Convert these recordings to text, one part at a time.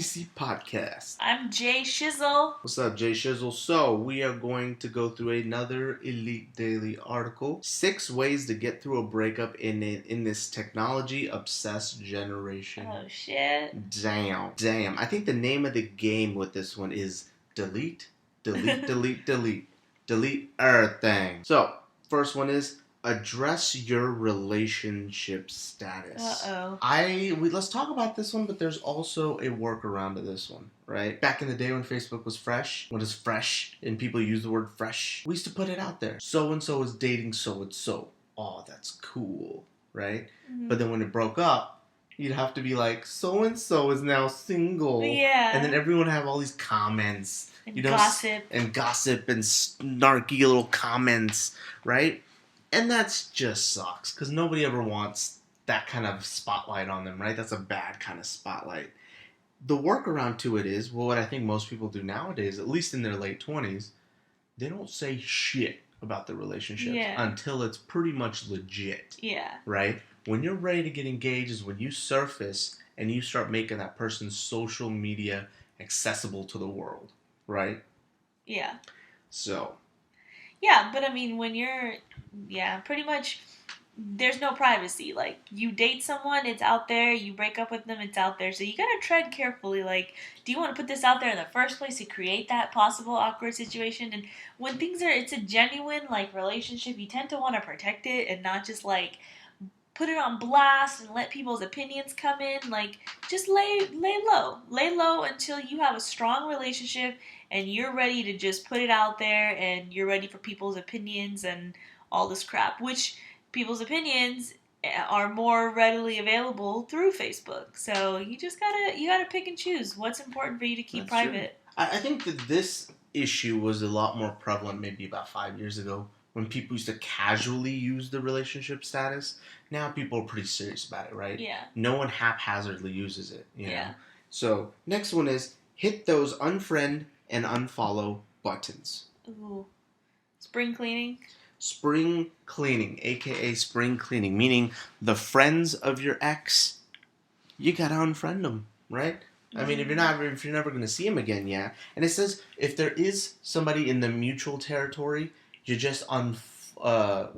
OTC podcast. I'm Jay Shizzle. What's up, Jay Shizzle? So, we are going to go through another Elite Daily article. 6 ways to get through a breakup in this technology-obsessed generation. Oh, shit. Damn. I think the name of the game with this one is delete, delete everything. So, first one is address your relationship status. Let's talk about this one, but there's also a workaround to this one, right? Back in the day when Facebook was fresh, what is fresh? And people use the word fresh. We used to put it out there. So-and-so is dating so-and-so. Oh, that's cool, right? Mm-hmm. But then when it broke up, you'd have to be like, so-and-so is now single. Yeah. And then everyone would have all these comments. And gossip. And snarky little comments, right? And that just sucks, because nobody ever wants that kind of spotlight on them, right? That's a bad kind of spotlight. The workaround to it is, well, what I think most people do nowadays, at least in their late 20s, they don't say shit about the relationship until it's pretty much legit. Yeah. Right? When you're ready to get engaged is when you surface and you start making that person's social media accessible to the world, right? Yeah. So... yeah, but I mean, when you're, pretty much, there's no privacy. Like, you date someone, it's out there. You break up with them, it's out there. So you gotta tread carefully. Like, do you want to put this out there in the first place to create that possible awkward situation? And when it's a genuine, like, relationship, you tend to want to protect it and not just, like, put it on blast and let people's opinions come in. Like, just lay low. Lay low until you have a strong relationship and you're ready to just put it out there and you're ready for people's opinions and all this crap, which people's opinions are more readily available through Facebook. So you just gotta pick and choose what's important for you to keep private. True. I think that this issue was a lot more prevalent maybe about 5 years ago, when people used to casually use the relationship status. Now people are pretty serious about it, right? Yeah. No one haphazardly uses it, you know? Yeah. So, next one is hit those unfriend and unfollow buttons. Ooh. Spring cleaning? Spring cleaning, aka spring cleaning, meaning the friends of your ex, you gotta unfriend them, right? Mm-hmm. I mean, if you're never gonna see them again, yeah. And it says if there is somebody in the mutual territory, you just unfollow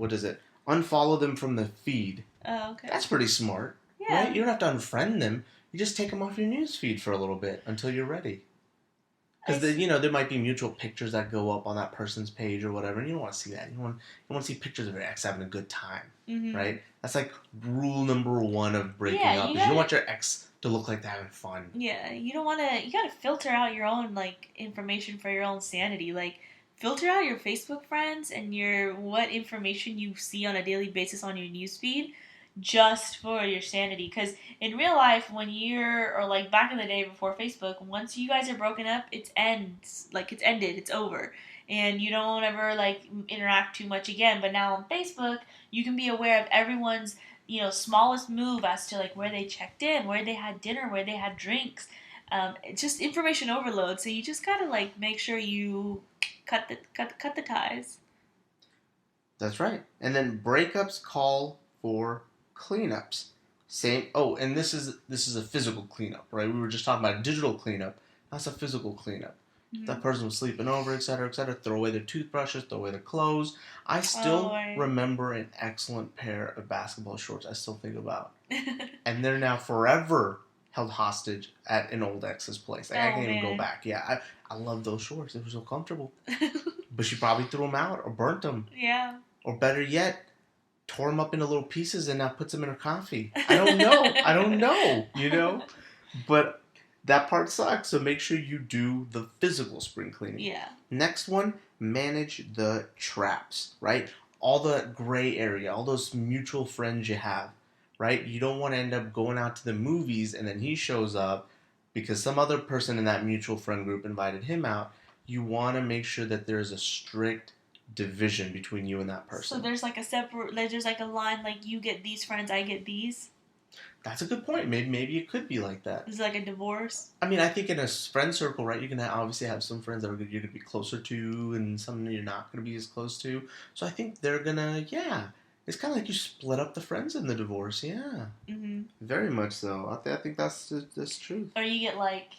them from the feed. Oh, okay. That's pretty smart. Yeah. Right? You don't have to unfriend them. You just take them off your news feed for a little bit until you're ready. Because there might be mutual pictures that go up on that person's page or whatever, and you don't want to see that. You want to see pictures of your ex having a good time, right? That's like rule number 1 of breaking up. You don't want your ex to look like they're having fun. Yeah, you gotta filter out your own, like, information for your own sanity. Like, filter out your Facebook friends and what information you see on a daily basis on your newsfeed, just for your sanity. Because in real life, like back in the day before Facebook, once you guys are broken up, it's ended, it's over, and you don't ever, like, interact too much again. But now on Facebook, you can be aware of everyone's, smallest move as to, like, where they checked in, where they had dinner, where they had drinks. It's just information overload. So you just gotta, like, make sure you cut the ties. That's right. And then breakups call for cleanups. Same. Oh, and this is a physical cleanup, right? We were just talking about a digital cleanup. That's a physical cleanup. Mm-hmm. That person was sleeping over, etc., etc. Throw away their toothbrushes, throw away their clothes. I still remember an excellent pair of basketball shorts I still think about. And they're now forever held hostage at an old ex's place. Like, I can't even go back. Yeah, I love those shorts. They were so comfortable. But she probably threw them out or burnt them. Yeah. Or better yet, tore them up into little pieces and now puts them in her coffee. I don't know, But that part sucks, so make sure you do the physical spring cleaning. Yeah. Next one, manage the traps, right? All the gray area, all those mutual friends you have, right? You don't want to end up going out to the movies and then he shows up because some other person in that mutual friend group invited him out. You want to make sure that there's a strict division between you and that person. So there's like there's like a line, like, you get these friends, I get these? That's a good point. Maybe it could be like that. Is it like a divorce? I mean, I think in a friend circle, right, you can obviously have some friends that you're going to be closer to and some you're not going to be as close to. So I think they're going to, It's kind of like you split up the friends in the divorce. Yeah, Mm-hmm. very much so. I think that's true. Or you get like,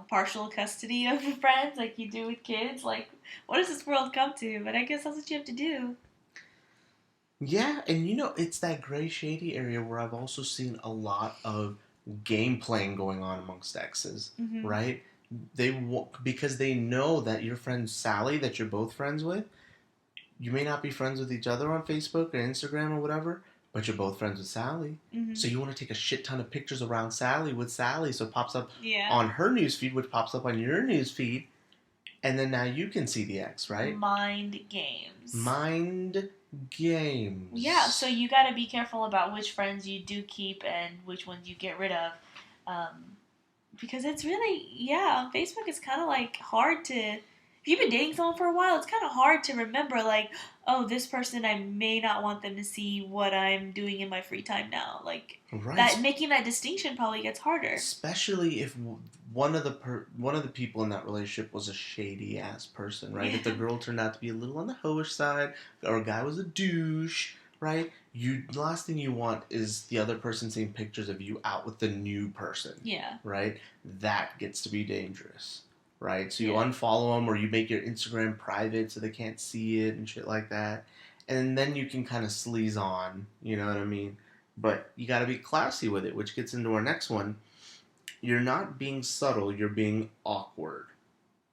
partial custody of friends like you do with kids. Like, what does this world come to? But I guess that's what you have to do. Yeah, and it's that gray shady area where I've also seen a lot of game playing going on amongst exes, Mm-hmm. right? Because they know that your friend Sally that you're both friends with, you may not be friends with each other on Facebook or Instagram or whatever, but you're both friends with Sally. Mm-hmm. So you want to take a shit ton of pictures around Sally with Sally, so it pops up Yeah. on her newsfeed, which pops up on your newsfeed, and then now you can see the ex, right? Mind games. Mind games. Yeah, so you got to be careful about which friends you do keep and which ones you get rid of. Because it's really, on Facebook it's kind of like hard to, if you've been dating someone for a while, it's kind of hard to remember, like, oh, this person, I may not want them to see what I'm doing in my free time now. Like, right. that making that distinction probably gets harder. Especially if one of the people in that relationship was a shady ass person, right? If the girl turned out to be a little on the hoish side, or a guy was a douche, right? The last thing you want is the other person seeing pictures of you out with the new person. Yeah. Right? That gets to be dangerous. Right? So you Yeah. unfollow them, or you make your Instagram private so they can't see it and shit like that. And then you can kind of sleaze on, you know what I mean? But you got to be classy with it, which gets into our next one. You're not being subtle, you're being awkward,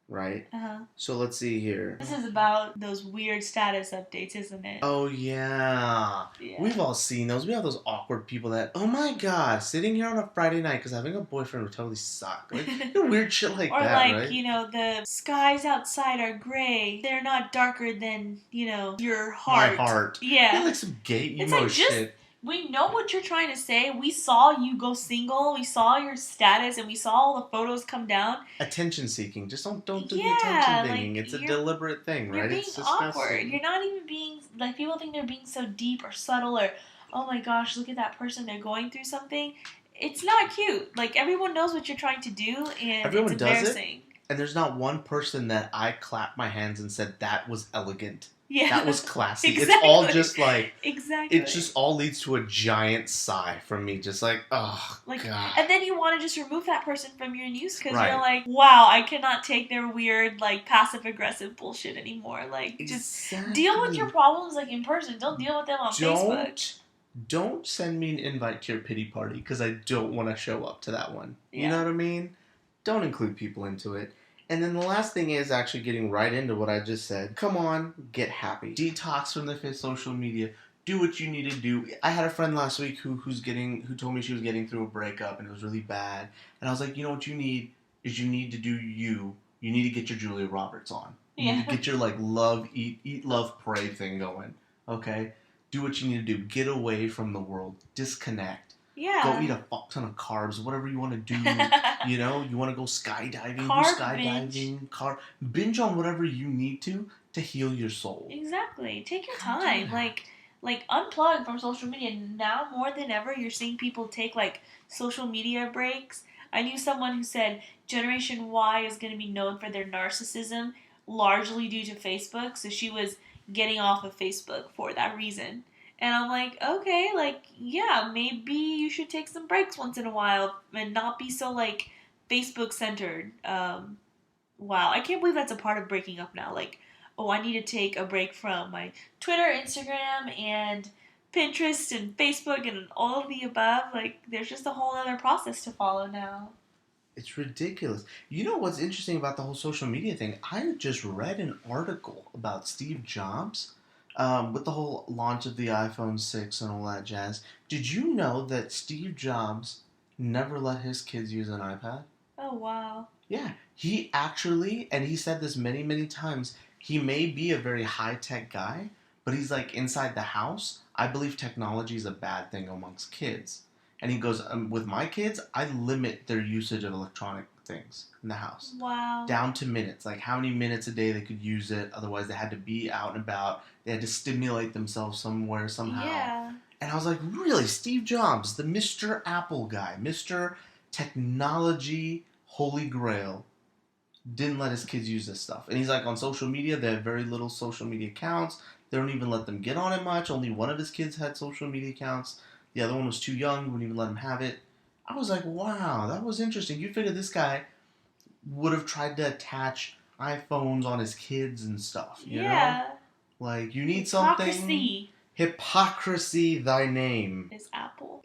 right? Uh-huh. So let's see here. This is about those weird status updates, isn't it? Oh, yeah. We've all seen those. We have those awkward people that, oh my god, sitting here on a Friday night because having a boyfriend would totally suck. Like, weird shit like or that, like, right? the skies outside are gray. They're not darker than, your heart. My heart. Yeah. Like some gay emo it's like shit. We know what you're trying to say. We saw you go single. We saw your status, and we saw all the photos come down. Attention seeking. Just don't do the attention thing. It's a deliberate thing, right? You're being It's awkward. You're not even being like people think they're being so deep or subtle or oh my gosh, look at that person. They're going through something. It's not cute. Like everyone knows what you're trying to do, and everyone it's embarrassing. Does it, and there's not one person that I clapped my hands and said that was elegant. Yeah. That was classy. Exactly. It's all just like exactly. It just all leads to a giant sigh from me, just like, oh god. And then you want to just remove that person from your news because right. you're like, wow, I cannot take their weird like passive aggressive bullshit anymore. Like just deal with your problems like in person. Don't deal with them on Facebook. Don't send me an invite to your pity party because I don't want to show up to that one. Yeah. You know what I mean? Don't include people into it. And then the last thing is actually getting right into what I just said. Come on, get happy. Detox from the social media. Do what you need to do. I had a friend last week who told me she was getting through a breakup and it was really bad. And I was like, you know what you need is you need to do you. You need to get your Julia Roberts on. You need to get your like love, eat, love, pray thing going. Okay? Do what you need to do. Get away from the world. Disconnect. Yeah. Go eat a fuck ton of carbs, whatever you want to do. You want to go skydiving, do skydiving, binge on whatever you need to heal your soul. Exactly. Take your time. Like unplug from social media. Now more than ever, you're seeing people take like social media breaks. I knew someone who said Generation Y is going to be known for their narcissism, largely due to Facebook. So she was getting off of Facebook for that reason. And I'm like, okay, like, yeah, maybe you should take some breaks once in a while and not be so, like, Facebook-centered. Wow, I can't believe that's a part of breaking up now. Like, oh, I need to take a break from my Twitter, Instagram, and Pinterest, and Facebook, and all of the above. Like, there's just a whole other process to follow now. It's ridiculous. You know what's interesting about the whole social media thing? I just read an article about Steve Jobs. With the whole launch of the iPhone 6 and all that jazz, did you know that Steve Jobs never let his kids use an iPad? Oh, wow. Yeah. He actually, and he said this many, many times, he may be a very high-tech guy, but he's like inside the house. I believe technology is a bad thing amongst kids. And he goes, with my kids, I limit their usage of electronic things in the house. Wow. Down to minutes, like how many minutes a day they could use it. Otherwise, they had to be out and about. They had to stimulate themselves somewhere, somehow. Yeah. And I was like, really? Steve Jobs, the Mr. Apple guy, Mr. Technology Holy Grail, didn't let his kids use this stuff. And he's like, on social media, they have very little social media accounts. They don't even let them get on it much. Only one of his kids had social media accounts. The other one was too young, wouldn't even let him have it. I was like, wow, that was interesting. You figure this guy would have tried to attach iPhones on his kids and stuff, you know? Like, you need something. Hypocrisy, thy name. Is Apple.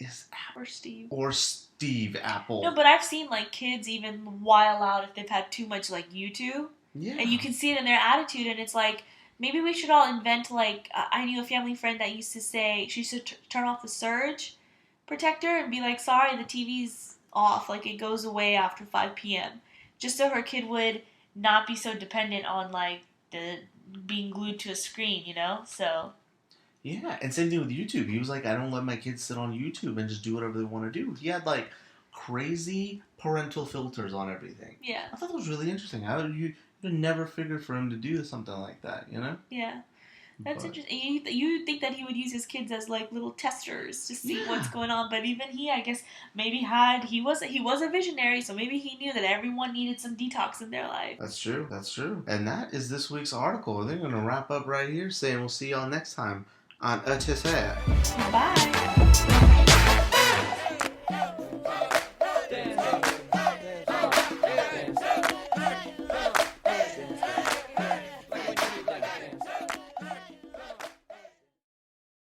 Or Steve. Or Steve Apple. No, but I've seen, like, kids even while out if they've had too much, like, YouTube. Yeah. And you can see it in their attitude, and it's like, maybe we should all invent, like, I knew a family friend that used to say, she used to turn off the surge protector and be like, sorry, the TV's off, like, it goes away after 5 p.m. Just so her kid would not be so dependent on, like, the being glued to a screen, you know? So... Yeah, and same thing with YouTube. He was like, I don't let my kids sit on YouTube and just do whatever they want to do. He had, like, crazy parental filters on everything. Yeah. I thought that was really interesting. You would never figured for him to do something like that, you know? Yeah. That's interesting. You think that he would use his kids as, like, little testers to see what's going on, but even he, I guess, maybe he was a visionary, so maybe he knew that everyone needed some detox in their life. That's true. That's true. And that is this week's article. I think we're going to wrap up right here, saying we'll see y'all next time on OTC. Bye.